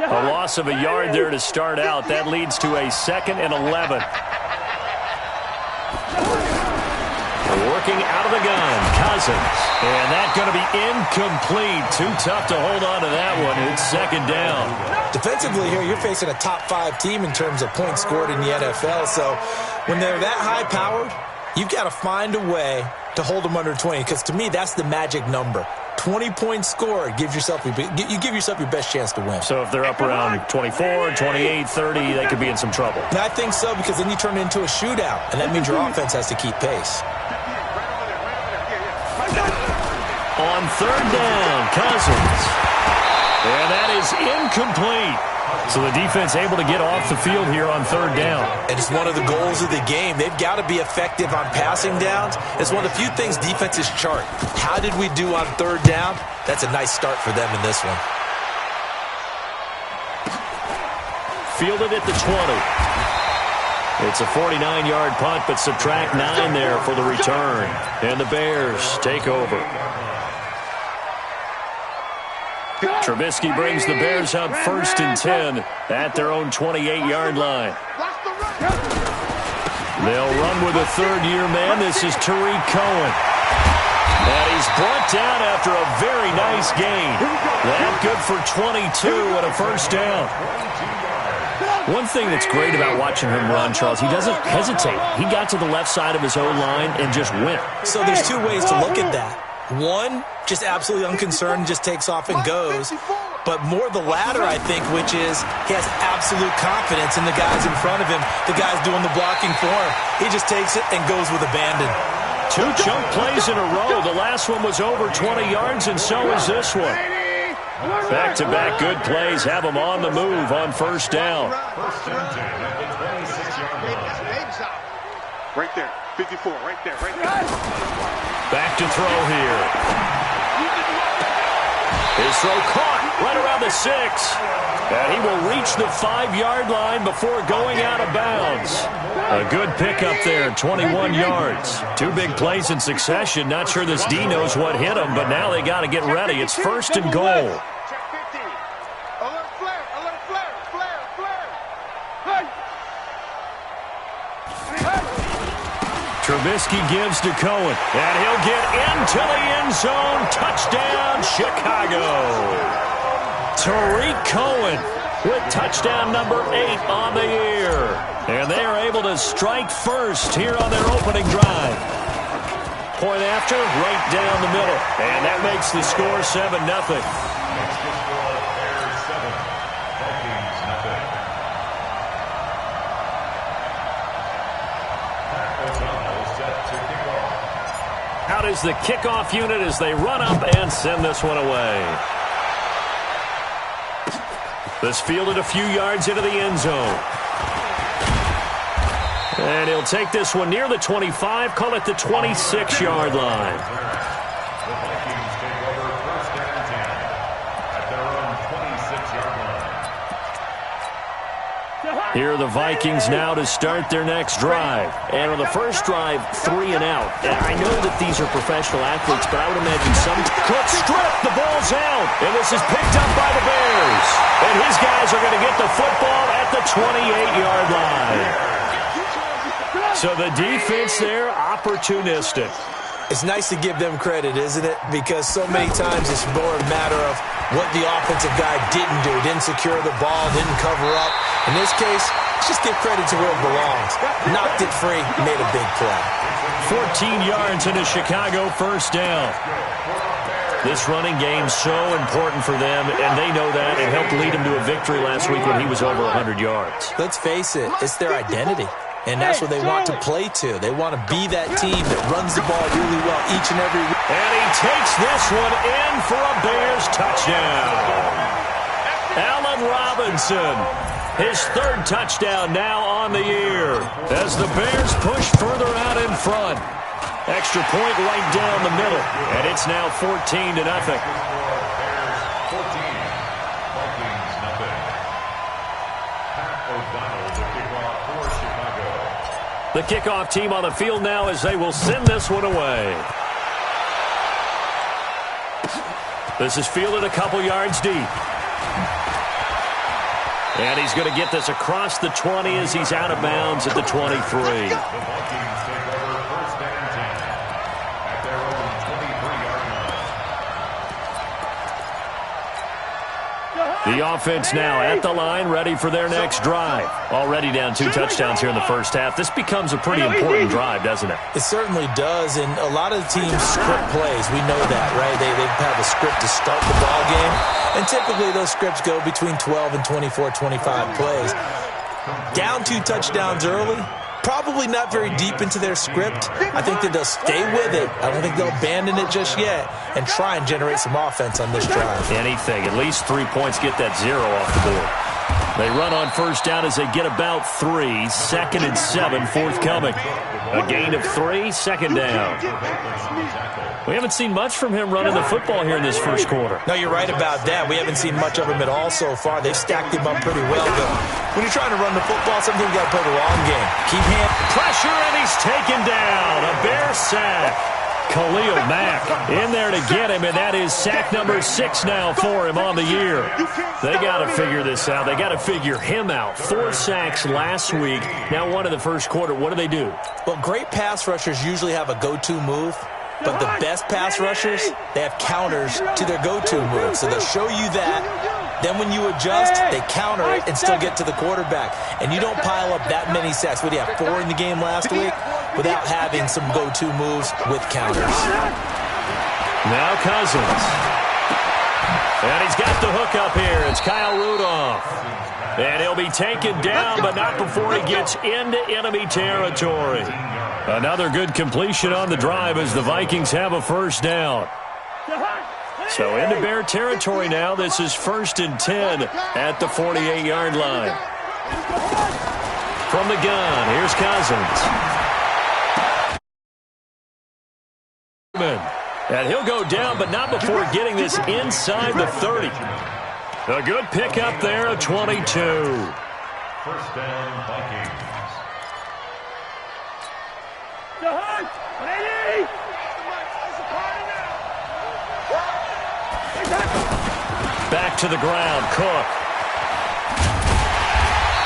A loss of a yard there to start out. That leads to a 2nd and 11. Working out of the gun, Cousins. And that's going to be incomplete. Too tough to hold on to that one. It's 2nd down. Defensively here, you're facing a top-5 team in terms of points scored in the NFL. So when they're that high-powered, you've got to find a way to hold them under 20. Because to me, that's the magic number. 20 points scored, you give yourself your best chance to win. So if they're up around 24, 28, 30, they could be in some trouble. And I think so, because then you turn it into a shootout, and that means your offense has to keep pace. On 3rd down, Cousins. And that is incomplete. So the defense able to get off the field here on 3rd down. And it's one of the goals of the game. They've got to be effective on passing downs. It's one of the few things defenses chart. How did we do on 3rd down? That's a nice start for them in this one. Fielded at the 20. It's a 49-yard punt, but subtract 9 there for the return. And the Bears take over. Trubisky brings the Bears up 1st and 10 at their own 28-yard line. They'll run with a 3rd-year man. This is Tariq Cohen. And he's brought down after a very nice gain. That good for 22 and a 1st down. One thing that's great about watching him run, Charles, he doesn't hesitate. He got to the left side of his O-line and just went. So there's 2 ways to look at that. One, just absolutely unconcerned, just takes off and goes. But more the latter, I think, which is he has absolute confidence in the guys in front of him, the guys doing the blocking for him. He just takes it and goes with abandon. 2 chunk plays in a row. The last one was over 20 yards, and so is this one. Back-to-back good plays have them on the move on 1st down. Right there, 54, right there. Back to throw here. His throw caught right around the 6. And he will reach the 5-yard line before going out of bounds. A good pickup there, 21 yards. 2 big plays in succession. Not sure this D knows what hit him, but now they got to get ready. It's 1st and goal. Trubisky gives to Cohen, and he'll get into the end zone. Touchdown, Chicago. Tariq Cohen with touchdown number 8 on the year. And they are able to strike first here on their opening drive. Point after, right down the middle. And that makes the score 7-0. Out is the kickoff unit as they run up and send this one away. This fielded a few yards into the end zone. And he'll take this one near the 25, call it the 26-yard line. Here are the Vikings now to start their next drive. And on the first drive, 3 and out. I know that these are professional athletes, but I would imagine some cut strip. The ball's out. And this is picked up by the Bears. And his guys are going to get the football at the 28-yard line. So the defense there, opportunistic. It's nice to give them credit, isn't it? Because so many times it's more a matter of what the offensive guy didn't do. Didn't secure the ball, didn't cover up. In this case, just give credit to where it belongs. Knocked it free, made a big play. 14 yards and a Chicago first down. This running game's so important for them, and they know that. It helped lead them to a victory last week when he was over 100 yards. Let's face it, it's their identity. And that's what they want to play to. They want to be that team that runs the ball really well each and every week. And he takes this one in for a Bears touchdown. Allen Robinson, his 3rd touchdown now on the year as the Bears push further out in front. Extra point right down the middle, and it's now 14-0. The kickoff team on the field now as they will send this one away. This is fielded a couple yards deep. And he's going to get this across the 20 as he's out of bounds at the 23. The offense now at the line, ready for their next drive. Already down 2 touchdowns here in the first half. This becomes a pretty important drive, doesn't it? It certainly does, and a lot of the teams script plays. We know that, right? They have a script to start the ball game, and typically those scripts go between 12 and 24, 25 plays. Down 2 touchdowns early, probably not very deep into their script. I think that they'll stay with it. I don't think they'll abandon it just yet and try and generate some offense on this drive. Anything. At least 3 points, get that 0 off the board. They run on first down as they get about 3. 2nd and 7, forthcoming. A gain of 3, 2nd down. We haven't seen much from him running the football here in this first quarter. No, you're right about that. We haven't seen much of him at all so far. They've stacked him up pretty well, but when you're trying to run the football, sometimes you got to play the long game. Keep hand pressure, and he's taken down. A Bear sack. Khalil Mack in there to get him, and that is sack number 6 now for him on the year. They got to figure this out. They got to figure him out. 4 sacks last week. Now 1 in the first quarter. What do? Well, great pass rushers usually have a go-to move, but the best pass rushers, they have counters to their go-to move. So they'll show you that. Then when you adjust, they counter it and still get to the quarterback. And you don't pile up that many sacks. What do you have, 4 in the game last week? Without having some go-to moves with counters. Now Cousins. And he's got the hook up here. It's Kyle Rudolph. And he'll be taken down, but not before he gets into enemy territory. Another good completion on the drive as the Vikings have a first down. So into Bear territory now. This is 1st and 10 at the 48-yard line. From the gun, here's Cousins. And he'll go down, but not before getting this inside the 30. A good pickup there at 22. First down, Vikings. Back to the ground, Cook.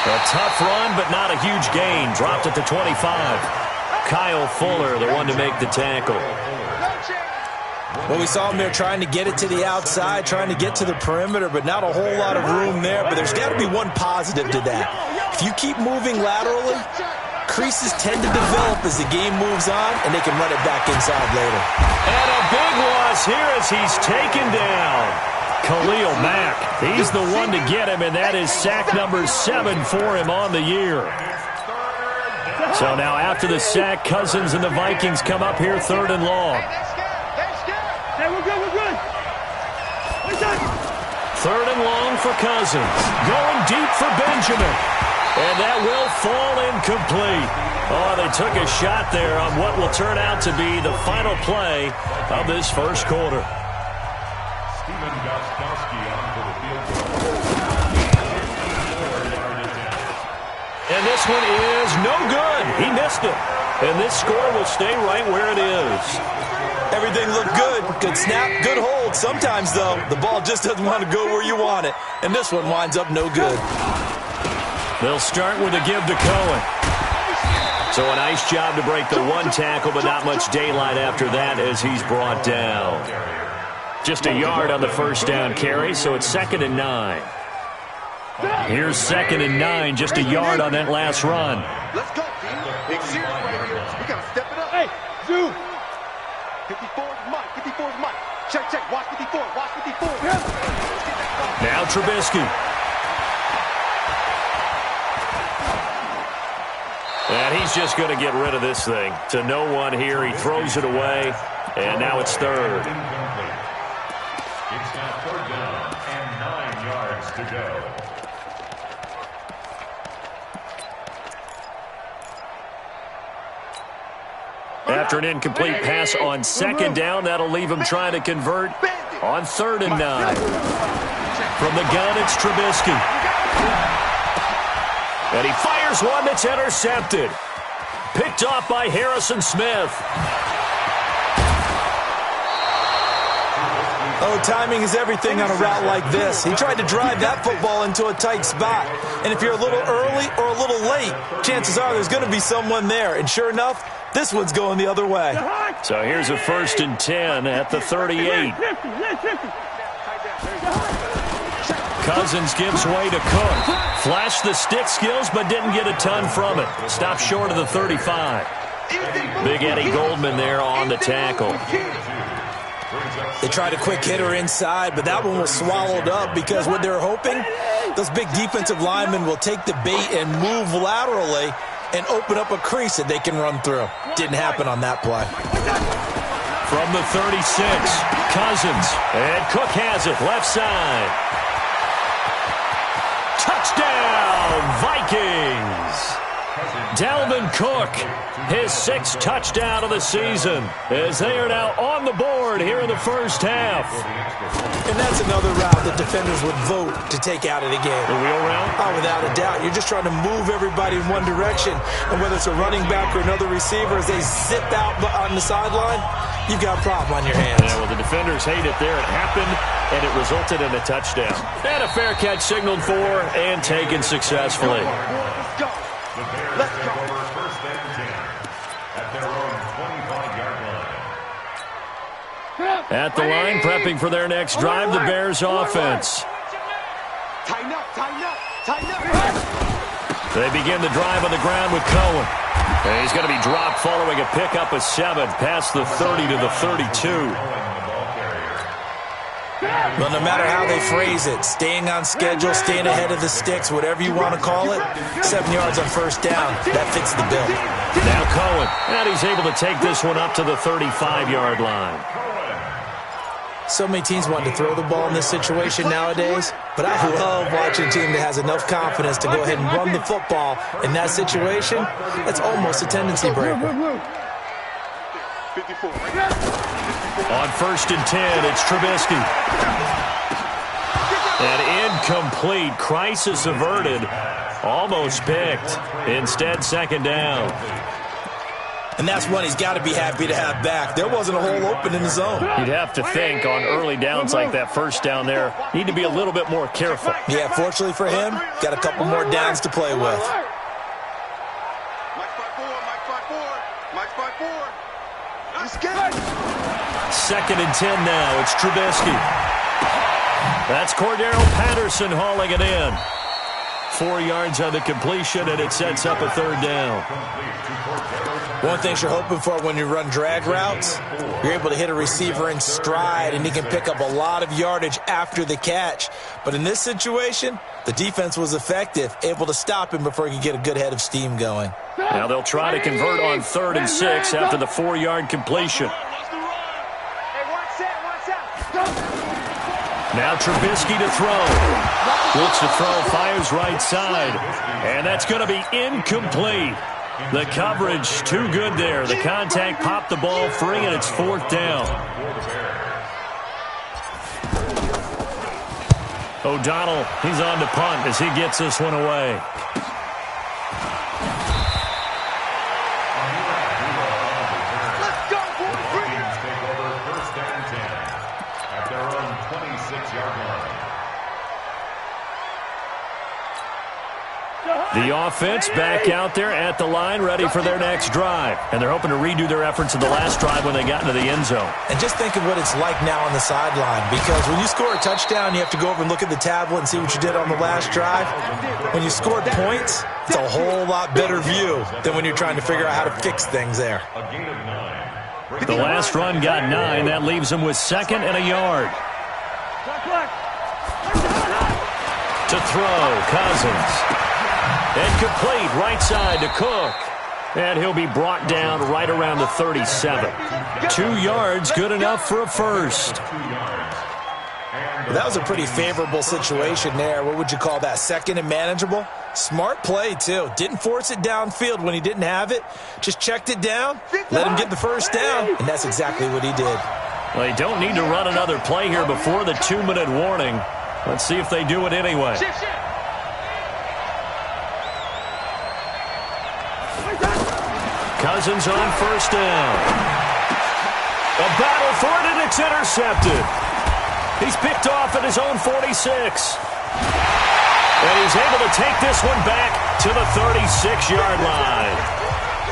A tough run, but not a huge gain. Dropped at the 25. Kyle Fuller, the one to make the tackle. Well, we saw him there trying to get it to the outside, trying to get to the perimeter, but not a whole lot of room there. But there's got to be one positive to that. If you keep moving laterally, creases tend to develop as the game moves on, and they can run it back inside later. And a big loss here as he's taken down. Khalil Mack, he's the one to get him, and that is sack number 7 for him on the year. So now after the sack, Cousins and the Vikings come up here 3rd and long. Hey, we're good. 3rd and long for Cousins. Going deep for Benjamin. And that will fall incomplete. Oh, they took a shot there on what will turn out to be the final play of this first quarter. Steven Gostkowski on for the field goal. And this one is no good. He missed it. And this score will stay right where it is. Everything looked good. Good snap, good hold. Sometimes, though, the ball just doesn't want to go where you want it. And this one winds up no good. They'll start with a give to Cohen. So a nice job to break the 1 tackle, but not much daylight after that as he's brought down. Just a yard on the first down carry, so it's 2nd and 9. Here's 2nd and 9, just a yard on that last run. Let's go, team. Big series right here. We got to step it up. Hey, Zoo. 54 is Mike. 54 is Mike. Check. Watch 54. Watch 54. Now Trubisky. And he's just going to get rid of this thing. To no one here. He throws it away. And now it's 3rd. It's now 3rd down and 9 yards to go. After an incomplete pass on 2nd down, that'll leave him trying to convert on 3rd and 9. From the gun, it's Trubisky. And he fires one that's intercepted. Picked off by Harrison Smith. Oh, timing is everything on a route like this. He tried to drive that football into a tight spot. And if you're a little early or a little late, chances are there's going to be someone there. And sure enough, this one's going the other way. So here's a 1st and 10 at the 38. Cousins gives way to Cook. Flashed the stick skills, but didn't get a ton from it. Stopped short of the 35. Big Eddie Goldman there on the tackle. They tried a quick hitter inside, but that one was swallowed up because what they're hoping, those big defensive linemen will take the bait and move laterally and open up a crease that they can run through. Didn't happen on that play. From the 36, Cousins. And Cook has it, left side. Touchdown, Vikings! Dalvin Cook, his 6th touchdown of the season, as they are now on the board here in the first half. And that's another route that defenders would vote to take out of the game. The wheel route? Oh, without a doubt. You're just trying to move everybody in one direction. And whether it's a running back or another receiver, as they zip out on the sideline, you've got a problem on your hands. Yeah, well, the defenders hate it there. It happened, and it resulted in a touchdown. And a fair catch signaled for and taken successfully. The Bears take over 1st and 10 at their own 25-yard line. At the line, prepping for their next drive, the Bears offense. Tighten up, tighten up, tighten up. They begin the drive on the ground with Cohen. And he's going to be dropped following a pickup of 7 past the 30 to the 32. Well, no matter how they phrase it, staying on schedule, staying ahead of the sticks, whatever you want to call it, 7 yards on 1st down, that fits the bill. Now Cohen, and he's able to take this one up to the 35-yard line. So many teams want to throw the ball in this situation nowadays, but I love watching a team that has enough confidence to go ahead and run the football in that situation. That's almost a tendency breaker. 54. On 1st and 10, it's Trubisky. And incomplete. Crisis averted. Almost picked. Instead, 2nd down. And that's one he's got to be happy to have back. There wasn't a hole open in the zone. You'd have to think on early downs like that 1st down there, need to be a little bit more careful. Yeah, fortunately for him, got a couple more downs to play with. Mike 5-4, Mike 5-4. Let's get it. 2nd and 10 now. It's Trubisky. That's Cordero Patterson hauling it in. 4 yards on the completion, and it sets up a 3rd down. One thing you're hoping for when you run drag routes, you're able to hit a receiver in stride, and he can pick up a lot of yardage after the catch. But in this situation, the defense was effective, able to stop him before he could get a good head of steam going. Now they'll try to convert on 3rd and 6 after the 4-yard completion. Now Trubisky to throw. Looks to throw, fires right side. And that's going to be incomplete. The coverage too good there. The contact popped the ball free, and it's 4th down. O'Donnell, he's on to punt as he gets this one away. The offense back out there at the line, ready for their next drive. And they're hoping to redo their efforts in the last drive when they got into the end zone. And just think of what it's like now on the sideline, because when you score a touchdown, you have to go over and look at the tablet and see what you did on the last drive. When you scored points, it's a whole lot better view than when you're trying to figure out how to fix things there. The last run got 9. That leaves them with 2nd and a yard. To throw, Cousins. And complete, right side to Cook. And he'll be brought down right around the 37. 2 yards, good enough for a first. Well, that was a pretty favorable situation there. What would you call that? 2nd and manageable? Smart play, too. Didn't force it downfield when he didn't have it. Just checked it down, let him get the first down, and that's exactly what he did. Well, they don't need to run another play here before the 2-minute warning. Let's see if they do it anyway. Cousins on 1st down. A battle for it, and it's intercepted. He's picked off at his own 46. And he's able to take this one back to the 36-yard line.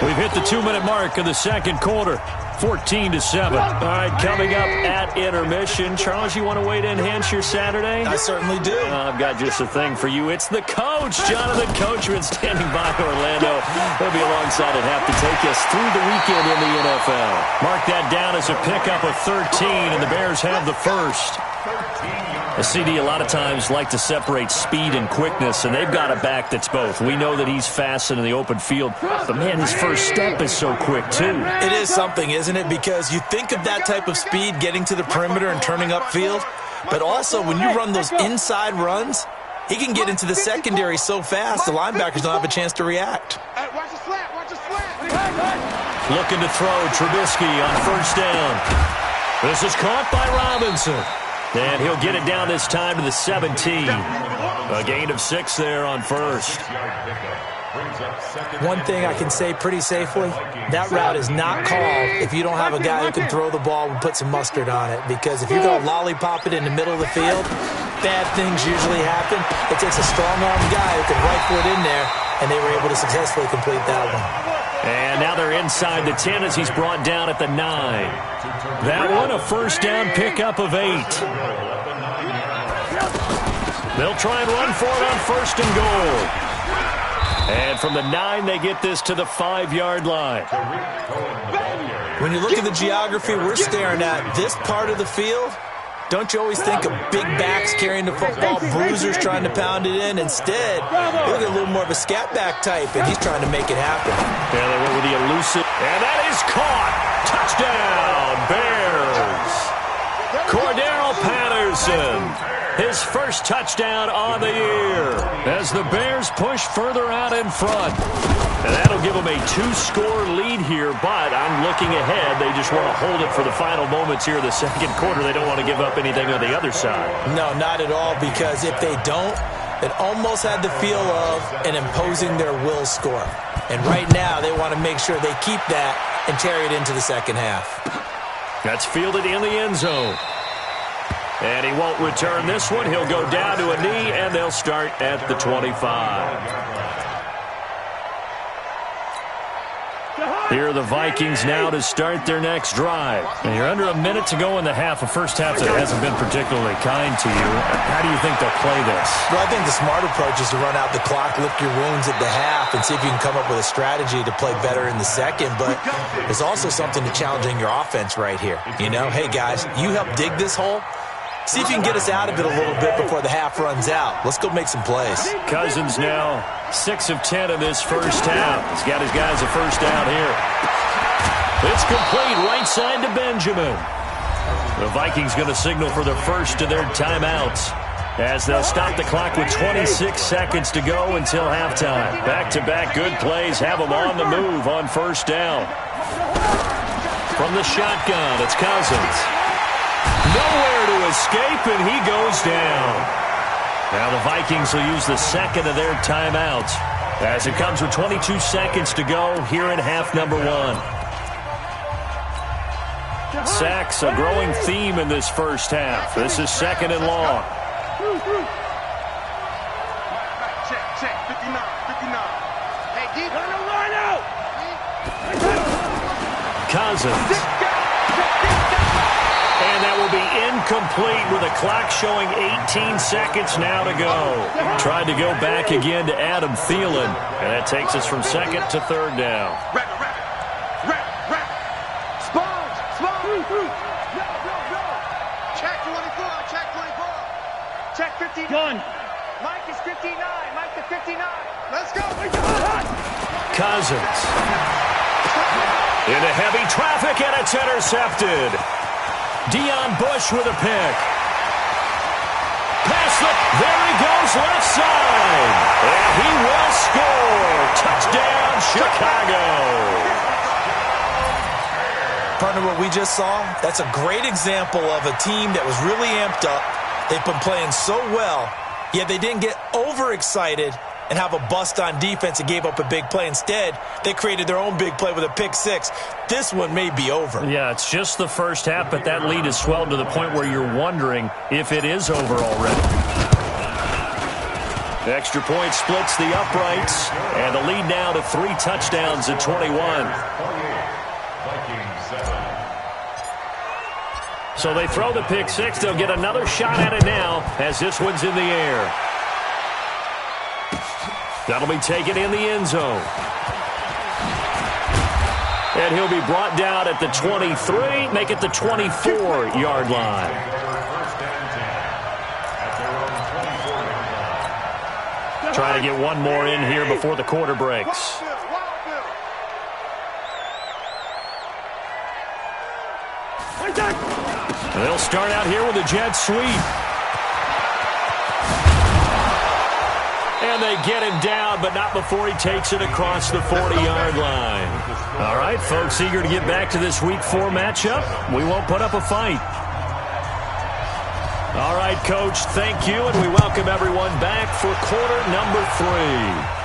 We've hit the 2-minute mark of the second quarter. 14-7. All right, coming up at intermission. Charles, you want to wait to enhance your Saturday? I certainly do. I've got just a thing for you. It's the coach, Jonathan Coachman, standing by Orlando. He'll be alongside at half to take us through the weekend in the NFL. Mark that down as a pickup of 13, and the Bears have the first. A CD a lot of times like to separate speed and quickness, and they've got a back that's both. We know that he's fast in the open field, but, man, his first step is so quick, too. It is something, isn't it? Because you think of that type of speed getting to the perimeter and turning upfield, but also when you run those inside runs, he can get into the secondary so fast the linebackers don't have a chance to react. Watch the slant, watch the slant. Looking to throw Trubisky on first down. This is caught by Robinson. And he'll get it down this time to the 17. A gain of 6 there on first. One thing I can say pretty safely, that route is not called if you don't have a guy who can throw the ball and put some mustard on it. Because if you're going to lollipop it in the middle of the field, bad things usually happen. It takes a strong-armed guy who can rifle it in there, and they were able to successfully complete that one. And now they're inside the 10 as he's brought down at the 9. That one a first down pickup of 8. They'll try and run for it on first and goal. And from the 9, they get this to the 5-yard line. When you look at the geography we're staring at, this part of the field, don't you always think of big backs carrying the football, bruisers trying to pound it in? Instead, look at a little more of a scat back type, and he's trying to make it happen. Yeah, they went with the elusive. And that is caught. Touchdown, Bears. Cordero Patterson. His first touchdown on the year as the Bears push further out in front. And that'll give them a 2-score lead here, but I'm looking ahead. They just want to hold it for the final moments here of the second quarter. They don't want to give up anything on the other side. No, not at all, because if they don't, it almost had the feel of an imposing their will score. And right now, they want to make sure they keep that and carry it into the second half. That's fielded in the end zone. And he won't return this one. He'll go down to a knee, and they'll start at the 25. Here are the Vikings now to start their next drive. And you're under a minute to go in the half, a first half that hasn't been particularly kind to you. How do you think they'll play this? Well, I think the smart approach is to run out the clock, lick your wounds at the half, and see if you can come up with a strategy to play better in the second. But there's also something to challenging your offense right here. You know, hey, guys, you help dig this hole. See if you can get us out of it a little bit before the half runs out. Let's go make some plays. Cousins now 6 of 10 in this first half. He's got his guys a first down here. It's complete right side to Benjamin. The Vikings going to signal for the first of their timeouts as they'll stop the clock with 26 seconds to go until halftime. Back-to-back good plays have them on the move on first down. From the shotgun, it's Cousins. Nowhere to escape, and he goes down. Now the Vikings will use the second of their timeouts as it comes with 22 seconds to go here in half number 1. Sacks, a growing theme in this first half. This is second and long. Check, 59. Hey, deep. Line out. Cousins. And that will be incomplete with a clock showing 18 seconds now to go. Tried to go back again to Adam Thielen. And that takes us from second to third down. Rap. Sponge. Check 24. Check 59. Gun. Mike is 59. Mike to 59. Let's go. Cousins. Into heavy traffic, and it's intercepted. Deion Bush with a pick. Pass it. There he goes left side. And he will score. Touchdown, Chicago. Partner, what we just saw, that's a great example of a team that was really amped up. They've been playing so well, yet they didn't get overexcited and have a bust on defense and gave up a big play. Instead, they created their own big play with a pick six. This one may be over. Yeah, it's just the first half, but that lead has swelled to the point where you're wondering if it is over already. The extra point splits the uprights, and the lead now to 3 touchdowns at 21. So they throw the pick six. They'll get another shot at it now as this one's in the air. That'll be taken in the end zone. And he'll be brought down at the 23, make it the 24-yard line. Trying to get one more in here before the quarter breaks. They'll start out here with a jet sweep. And they get him down, but not before he takes it across the 40-yard line. All right, folks, eager to get back to this Week 4 matchup. We won't put up a fight. All right, Coach, thank you, and we welcome everyone back for quarter number 3.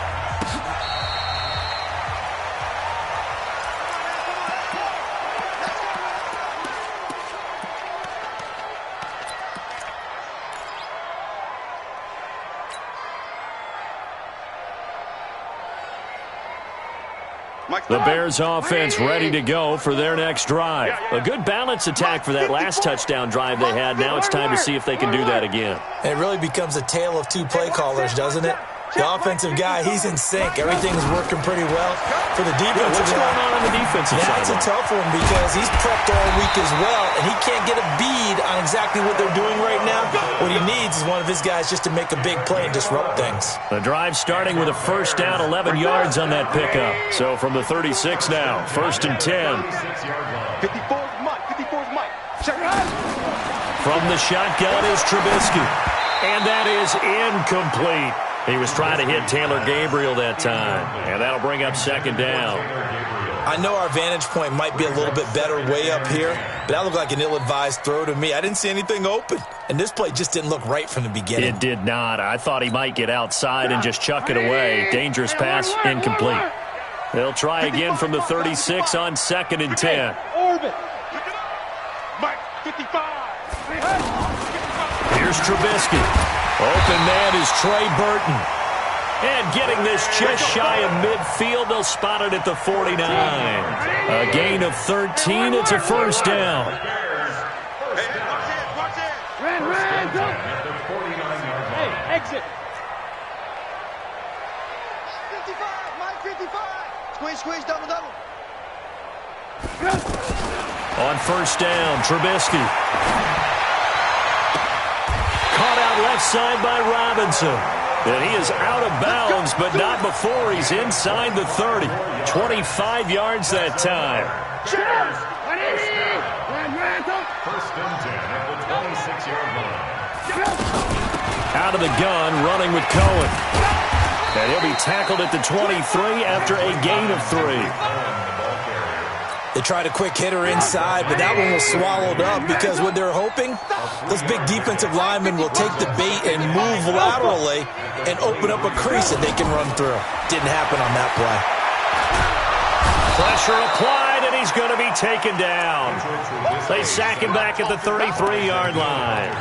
The Bears offense ready to go for their next drive. A good balance attack for that last touchdown drive they had. Now it's time to see if they can do that again. And it really becomes a tale of two play callers, doesn't it? The offensive guy, he's in sync. Everything's working pretty well. For the defensive what's going on the defensive side? That's a tough one because he's prepped all week as well, and he can't get a bead on exactly what they're doing right now. What he needs is one of his guys just to make a big play and disrupt things. The drive starting with a first down, 11 yards on that pickup. So from the 36 now, 1st and 10. 54's Mike. 54's Mike. Check it out. From the shotgun is Trubisky. And that is incomplete. He was trying to hit Taylor Gabriel that time. And that'll bring up 2nd down. I know our vantage point might be a little bit better way up here, but that looked like an ill-advised throw to me. I didn't see anything open. And this play just didn't look right from the beginning. It did not. I thought he might get outside and just chuck it away. Dangerous pass, incomplete. They'll try again from the 36 on 2nd and 10. Orbit. Mike, 55. Here's Trubisky. Open man is Trey Burton. And getting this just shy of midfield, they'll spot it at the 49. A gain of 13. It's a first down. Ran, go. Hey, exit. 55, Mike, 55. Squeeze, double. On first down, Trubisky. Caught out left side by Robinson. And he is out of bounds, but not before he's inside the 30. 25 yards that time. First and 10 at the 26-yard line. Out of the gun, running with Cohen. And he'll be tackled at the 23 after a gain of 3. They tried a quick hitter inside, but that one was swallowed up because what they're hoping, those big defensive linemen will take the bait and move laterally and open up a crease that they can run through. Didn't happen on that play. Pressure applied, and he's going to be taken down. They sack him back at the 33-yard line.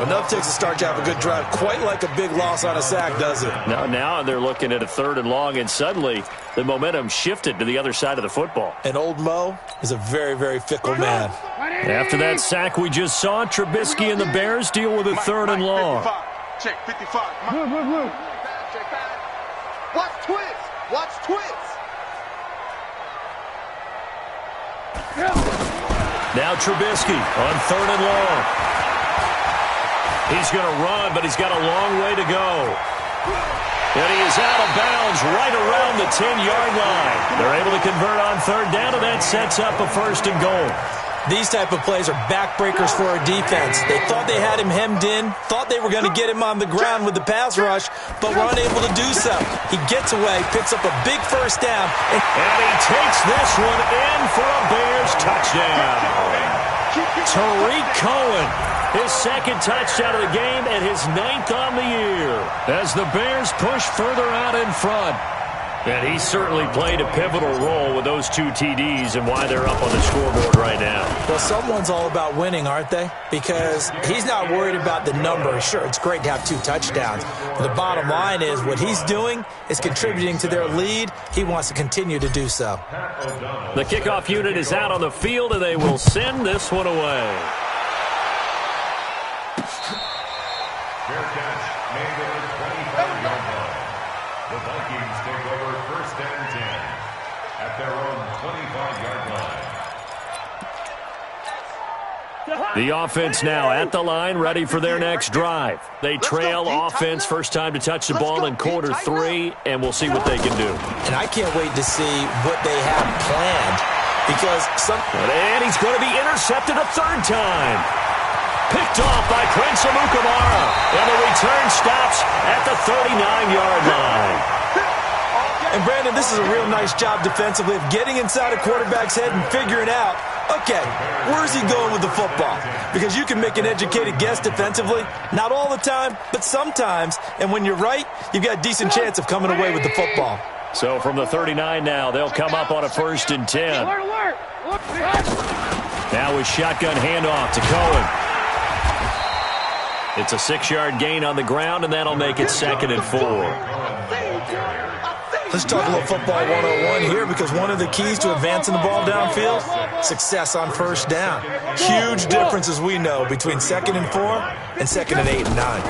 Enough takes to start to have a good drive. Quite like a big loss on a sack, does it? Now they're looking at a 3rd and long, and suddenly the momentum shifted to the other side of the football. And old Mo is a very, very fickle man. After that sack we just saw, Trubisky and the Bears deal with a 3rd and long. Check 55. Move. Check back. Watch twist. Now Trubisky on 3rd and long. He's going to run, but he's got a long way to go. And he is out of bounds right around the 10-yard line. They're able to convert on 3rd down, and that sets up a 1st and goal. These type of plays are backbreakers for a defense. They thought they had him hemmed in, thought they were going to get him on the ground with the pass rush, but were unable to do so. He gets away, picks up a big 1st down. And he takes this one in for a Bears touchdown. Tariq Cohen His second touchdown of the game and his 9th on the year as the Bears push further out in front. And he certainly played a pivotal role with those 2 TDs and why they're up on the scoreboard right now. Well, someone's all about winning, aren't they? Because he's not worried about the number. Sure, it's great to have 2 touchdowns. But the bottom line is what he's doing is contributing to their lead. He wants to continue to do so. The kickoff unit is out on the field, and they will send this one away. Fair catch made at the 25-yard line. The Vikings take over 1st and 10 at their own 25-yard line. The offense now at the line, ready for their next drive. They trail offense, first time to touch the ball in quarter 3, and we'll see what they can do. And I can't wait to see what they have planned because And he's going to be intercepted a 3rd time. Picked off by Prince Amukamara. And the return stops at the 39-yard line. And, Brandon, this is a real nice job defensively of getting inside a quarterback's head and figuring out, okay, where's he going with the football? Because you can make an educated guess defensively. Not all the time, but sometimes. And when you're right, you've got a decent chance of coming away with the football. So from the 39 now, they'll come up on a 1st and 10. Now with shotgun handoff to Cohen. It's a 6-yard gain on the ground, and that'll make it 2nd and 4. Let's talk a little football 101 here because one of the keys to advancing the ball downfield, success on 1st down. Huge difference, as we know, between 2nd and 4 and 2nd and 8 and 9.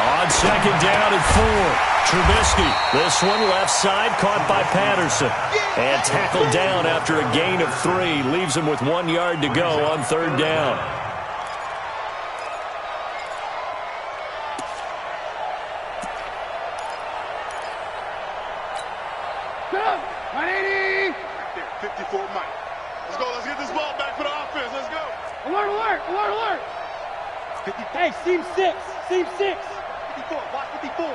On 2nd down and 4, Trubisky. This one left side caught by Patterson. And tackled down after a gain of 3. Leaves him with 1 yard to go on 3rd down. Hey, seam 6. Seam 6. 54. Watch 54.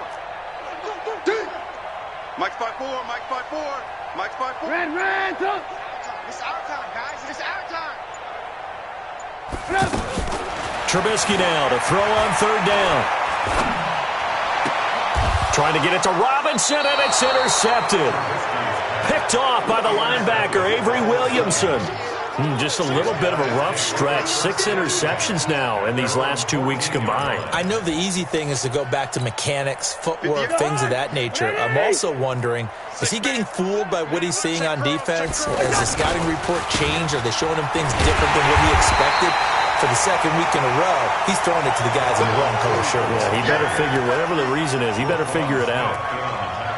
Mike's 5-4. Mike's 5-4. Mike's 5-4. Red, up. It's our time, guys. It's our time. Trubisky now to throw on 3rd down. Trying to get it to Robinson, and it's intercepted. Picked off by the linebacker, Avery Williamson. Just a little bit of a rough stretch. 6 interceptions now in these last 2 weeks combined. I know the easy thing is to go back to mechanics, footwork, things of that nature. I'm also wondering, is he getting fooled by what he's seeing on defense? Has the scouting report changed? Are they showing him things different than what he expected? For the 2nd week in a row, he's throwing it to the guys in the wrong color shirts. Yeah, he better figure, whatever the reason is, he better figure it out.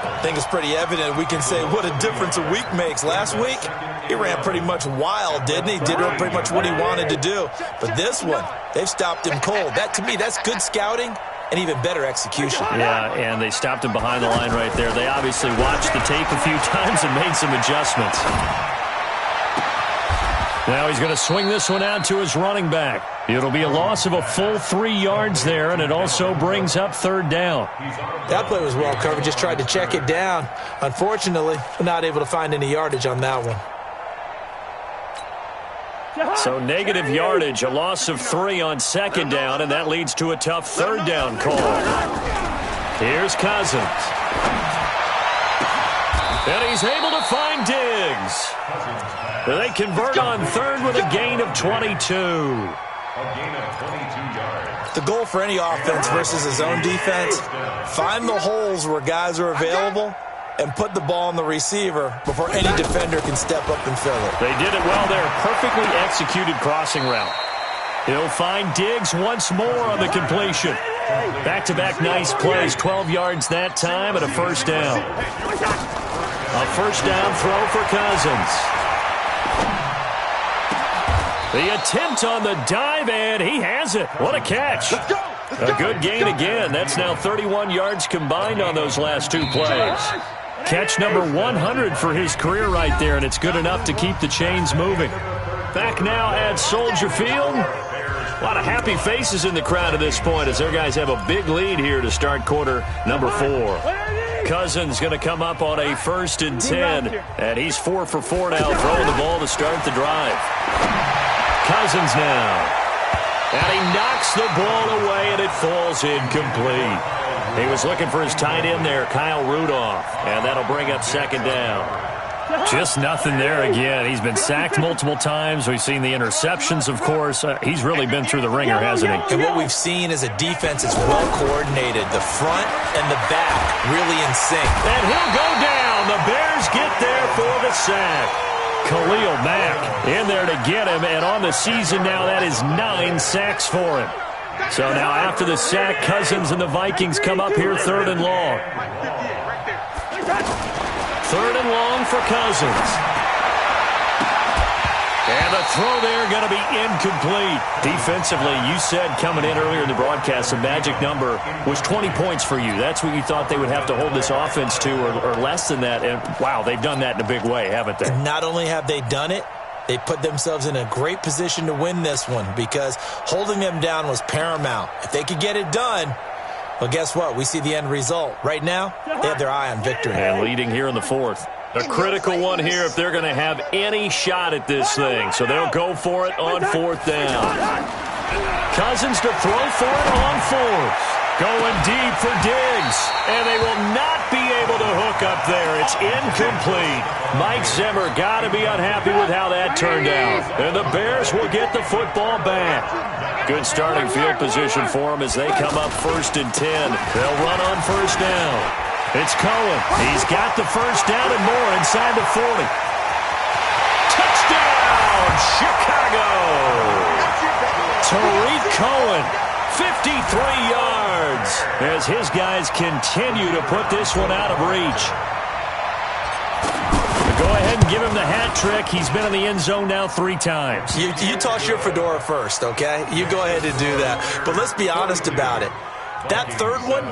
I think it's pretty evident. We can say what a difference a week makes. Last week, he ran pretty much wild, didn't he? Did pretty much what he wanted to do. But this one, they've stopped him cold. That, to me, that's good scouting and even better execution. Yeah, and they stopped him behind the line right there. They obviously watched the tape a few times and made some adjustments. Now he's going to swing this one out to his running back. It'll be a loss of a full 3 yards there, and it also brings up 3rd down. That play was well covered. Just tried to check it down. Unfortunately, not able to find any yardage on that one. So negative yardage, a loss of 3 on 2nd down, and that leads to a tough 3rd down call. Here's Cousins. And he's able to find Diggs. They convert on 3rd with a gain of 22. A gain of 22 yards. The goal for any offense versus his own defense, find the holes where guys are available and put the ball on the receiver before any defender can step up and fill it. They did it well there. Perfectly executed crossing route. He'll find Diggs once more on the completion. Back-to-back nice plays. 12 yards that time and a 1st down. A 1st down throw for Cousins. The attempt on the dive, and he has it. What a catch. A good gain again. That's now 31 yards combined on those last 2 plays. Catch number 100 for his career right there, and it's good enough to keep the chains moving. Back now at Soldier Field. A lot of happy faces in the crowd at this point as their guys have a big lead here to start quarter number 4. Cousins going to come up on a 1st and 10, and he's 4 for 4 now, throwing the ball to start the drive. Cousins now. And he knocks the ball away, and it falls incomplete. He was looking for his tight end there, Kyle Rudolph, and that'll bring up second down. Just nothing there again. He's been sacked multiple times. We've seen the interceptions, of course. He's really been through the ringer, hasn't he? And what we've seen is a defense that's well coordinated. The front and the back really in sync. And he'll go down. The Bears get there for the sack. Khalil Mack in there to get him, and on the season now, that is 9 sacks for him. So now after the sack, Cousins and the Vikings come up here 3rd and long. 3rd and long for Cousins. And the throw there going to be incomplete. Defensively, you said coming in earlier in the broadcast, the magic number was 20 points for you. That's what you thought they would have to hold this offense to, or less than that. And, wow, they've done that in a big way, haven't they? And not only have they done it, they put themselves in a great position to win this one because holding them down was paramount. If they could get it done, well, guess what? We see the end result. Right now, they have their eye on victory. And leading here in the 4th. A critical one here if they're going to have any shot at this thing. So they'll go for it on 4th down. Cousins to throw for it on 4th. Going deep for Diggs. And they will not be able to hook up there. It's incomplete. Mike Zimmer got to be unhappy with how that turned out. And the Bears will get the football back. Good starting field position for them as they come up 1st and 10. They'll run on 1st down. It's Cohen. He's got the 1st down and more inside the 40. Touchdown, Chicago! Tariq Cohen, 53 yards, as his guys continue to put this one out of reach. Go ahead and give him the hat trick. He's been in the end zone now 3 times. You toss your fedora first, okay? You go ahead and do that. But let's be honest about it. That 3rd one,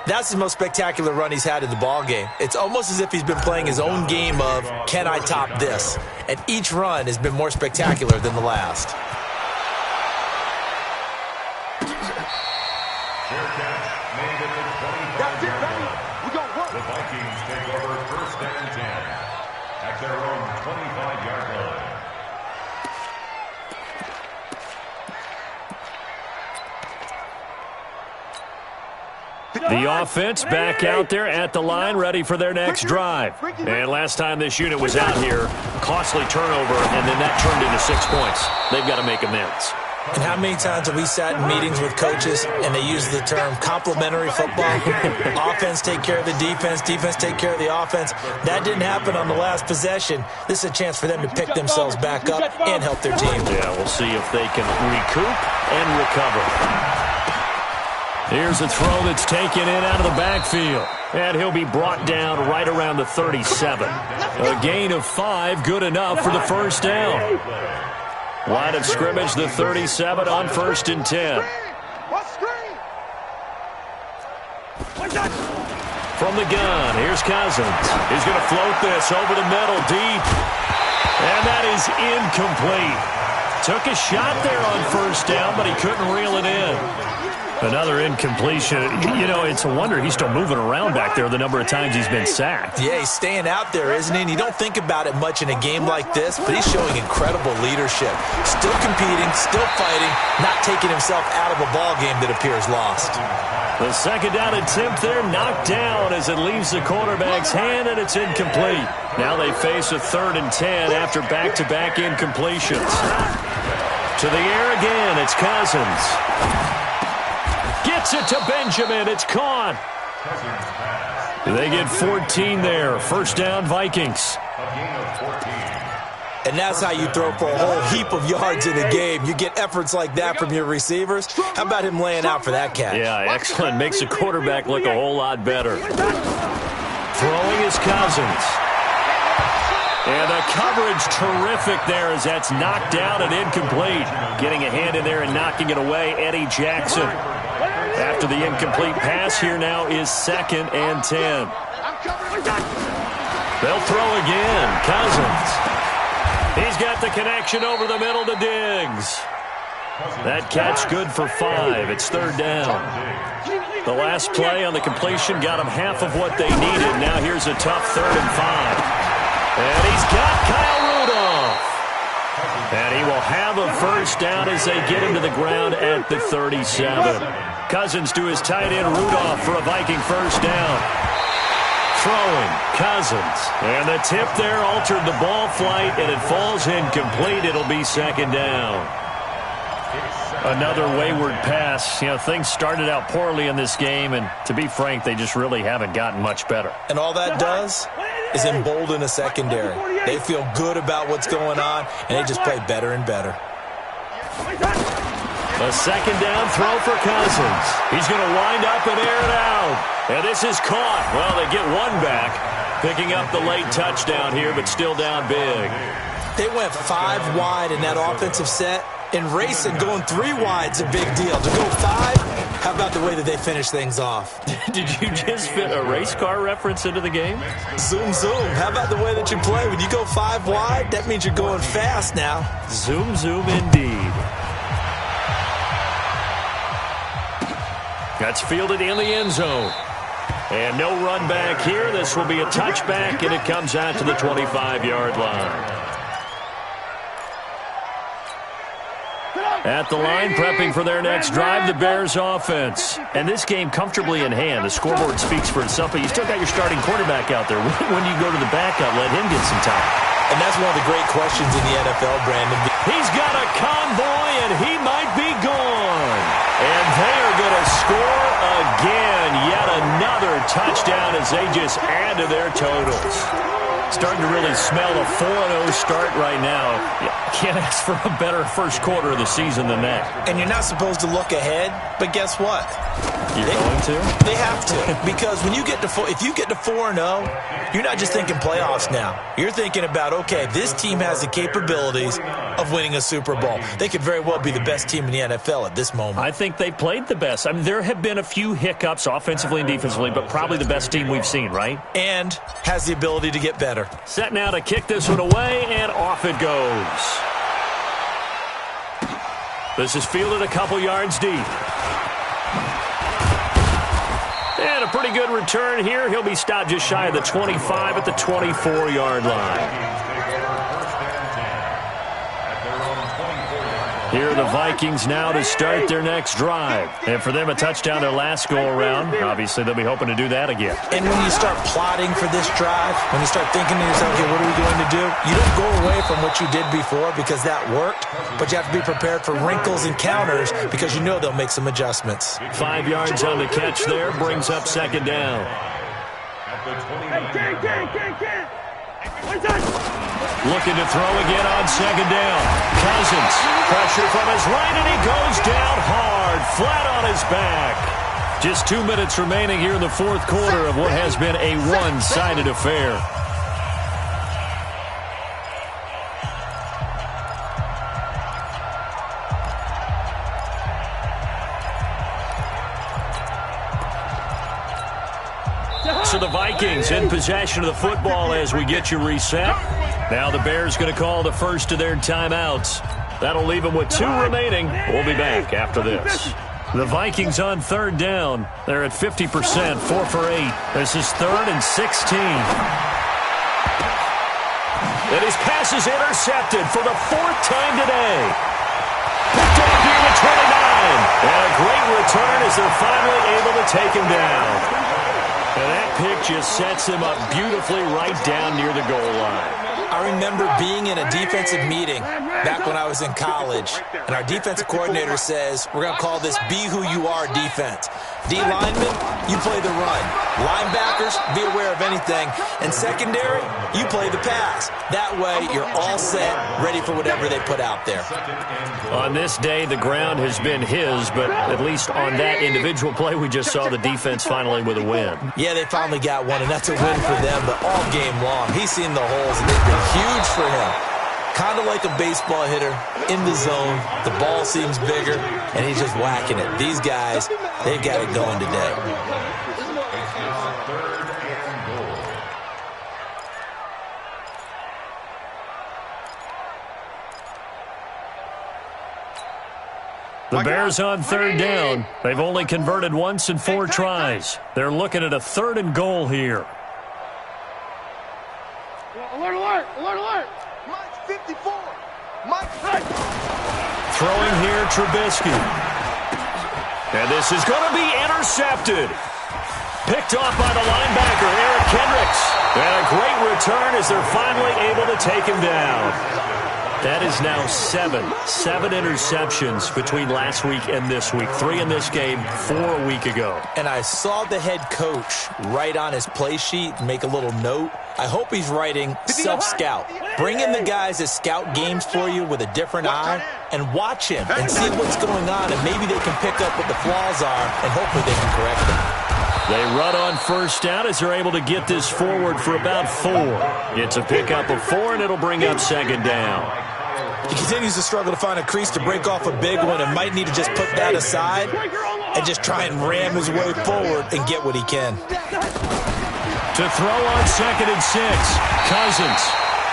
that's the most spectacular run he's had in the ballgame. It's almost as if he's been playing his own game of, can I top this? And each run has been more spectacular than the last. Fair catch made at the 25-yard line. The Vikings take over 1st and 10 at their own 25-yard line. The offense back out there at the line, ready for their next drive. And last time this unit was out here, costly turnover, and then that turned into 6 points. They've got to make amends. And how many times have we sat in meetings with coaches and they use the term complementary football? Offense take care of the defense, defense take care of the offense. That didn't happen on the last possession. This is a chance for them to pick themselves back up and help their team. Yeah, we'll see if they can recoup and recover. Here's a throw that's taken in out of the backfield. And he'll be brought down right around the 37. A gain of 5, good enough for the 1st down. Line of scrimmage, the 37 on 1st and 10. From the gun, here's Cousins. He's going to float this over the middle, deep. And that is incomplete. Took a shot there on 1st down, but he couldn't reel it in. Another incompletion. You know, it's a wonder he's still moving around back there the number of times he's been sacked. Yeah, he's staying out there, isn't he? And you don't think about it much in a game like this, but he's showing incredible leadership. Still competing, still fighting, not taking himself out of a ball game that appears lost. The 2nd down attempt there knocked down as it leaves the quarterback's hand, and it's incomplete. Now they face a 3rd and 10 after back-to-back incompletions. To the air again, it's Cousins. Gets it to Benjamin. It's caught. They get 14 there. 1st down, Vikings. And that's how you throw for a whole heap of yards in a game. You get efforts like that from your receivers. How about him laying out for that catch? Yeah, excellent. Makes the quarterback look a whole lot better. Throwing is Cousins. And the coverage terrific there as that's knocked down and incomplete. Getting a hand in there and knocking it away, Eddie Jackson. After the incomplete pass, here now is 2nd and 10. They'll throw again. Cousins. He's got the connection over the middle to Diggs. That catch good for 5. It's 3rd down. The last play on the completion got them half of what they needed. Now here's a tough 3rd and 5. And he's got Kyle Rudolph. And he will have a first down as they get him to the ground at the 37. Cousins to his tight end, Rudolph, for a Viking first down. Throwing, Cousins. And the tip there altered the ball flight, and it falls incomplete. It'll be second down. Another wayward pass. You know, things started out poorly in this game, and to be frank, they just really haven't gotten much better. And all that does is embolden a secondary. They feel good about what's going on, and they just play better and better. A second down throw for Cousins. He's going to wind up and air it out. And this is caught. Well, they get one back, picking up the late touchdown here, but still down big. They went 5 wide in that offensive set. In racing, going 3 wide's a big deal. To go 5, how about the way that they finish things off? Did you just fit a race car reference into the game? Zoom, zoom. How about the way that you play? When you go 5 wide, that means you're going fast now. Zoom, zoom indeed. That's fielded in the end zone. And no run back here. This will be a touchback, and it comes out to the 25-yard line. At the line, prepping for their next drive, the Bears offense. And this game comfortably in hand. The scoreboard speaks for itself, but you still got your starting quarterback out there. When you go to the backup, let him get some time. And that's one of the great questions in the NFL, Brandon. He's got a convoy, and he might be gone. And they are going to score again. Yet another touchdown as they just add to their totals. Starting to really smell a 4-0 start right now. Can't ask for a better first quarter of the season than that. And you're not supposed to look ahead, but guess what? You're going to? They have to. Because when you get to if you get to 4-0, you're not just thinking playoffs now. You're thinking about, okay, this team has the capabilities of winning a Super Bowl. They could very well be the best team in the NFL at this moment. I think they played the best. I mean, there have been a few hiccups offensively and defensively, but probably the best team we've seen, right? And has the ability to get better. Set now to kick this one away, and off it goes. This is fielded a couple yards deep. And a pretty good return here. He'll be stopped just shy of the 25 at the 24-yard line. Here are the Vikings now to start their next drive. And for them, a touchdown their last go-around. Obviously, they'll be hoping to do that again. And when you start plotting for this drive, when you start thinking to yourself, okay, what are we going to do? You don't go away from what you did before because that worked, but you have to be prepared for wrinkles and counters because you know they'll make some adjustments. 5 yards on the catch there, brings up second down. Looking to throw again on second down. Cousins, pressure from his right, and he goes down hard, flat on his back. Just 2 minutes remaining here in the fourth quarter of what has been a one-sided affair. So the Vikings in possession of the football as we get you reset. Now the Bears going to call the first of their timeouts. That'll leave them with 2 remaining. We'll be back after this. The Vikings on third down. They're at 50%, 4 for 8. This is 3rd and 16. And his pass is intercepted for the 4th time today. Picked off here at 29. And a great return as they're finally able to take him down. And that pick just sets him up beautifully right down near the goal line. I remember being in a defensive meeting back when I was in college, and our defensive coordinator says, we're going to call this Be Who You Are defense. D linemen, you play the run. Linebackers, be aware of anything. And secondary, you play the pass. That way, you're all set, ready for whatever they put out there. On this day, the ground has been his, but at least on that individual play, we just saw the defense finally with a win. Yeah, they finally got one, and that's a win for them, but all game long, he's seen the holes, and they've been huge for him. Kind of like a baseball hitter in the zone. The ball seems bigger, and he's just whacking it. These guys, they've got it going today. The Bears on third down. They've only converted once in 4 tries. They're looking at a 3rd and goal here. Alert, alert, alert, alert. Mike 54. Throwing here, Trubisky. And this is going to be intercepted. Picked off by the linebacker, Eric Kendricks. And a great return as they're finally able to take him down. That is now seven interceptions between last week and this week. 3 in this game, 4 a week ago. And I saw the head coach write on his play sheet and make a little note. I hope he's writing self-scout. Bring in the guys that scout games for you with a different eye and watch him and see what's going on, and maybe they can pick up what the flaws are, and hopefully they can correct them. They run on first down as they're able to get this forward for about 4. It's a pickup of 4, and it'll bring up second down. He continues to struggle to find a crease to break off a big one and might need to just put that aside and just try and ram his way forward and get what he can. To throw on 2nd and 6, Cousins.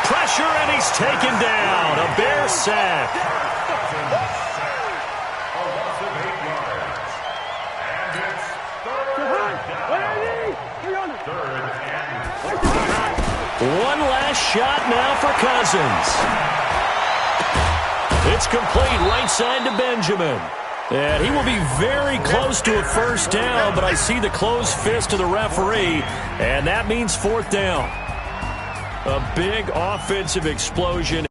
Pressure, and he's taken down. A Bear sack. One last shot now for Cousins. It's complete right side to Benjamin. And he will be very close to a first down, but I see the closed fist of the referee, and that means 4th down. A big offensive explosion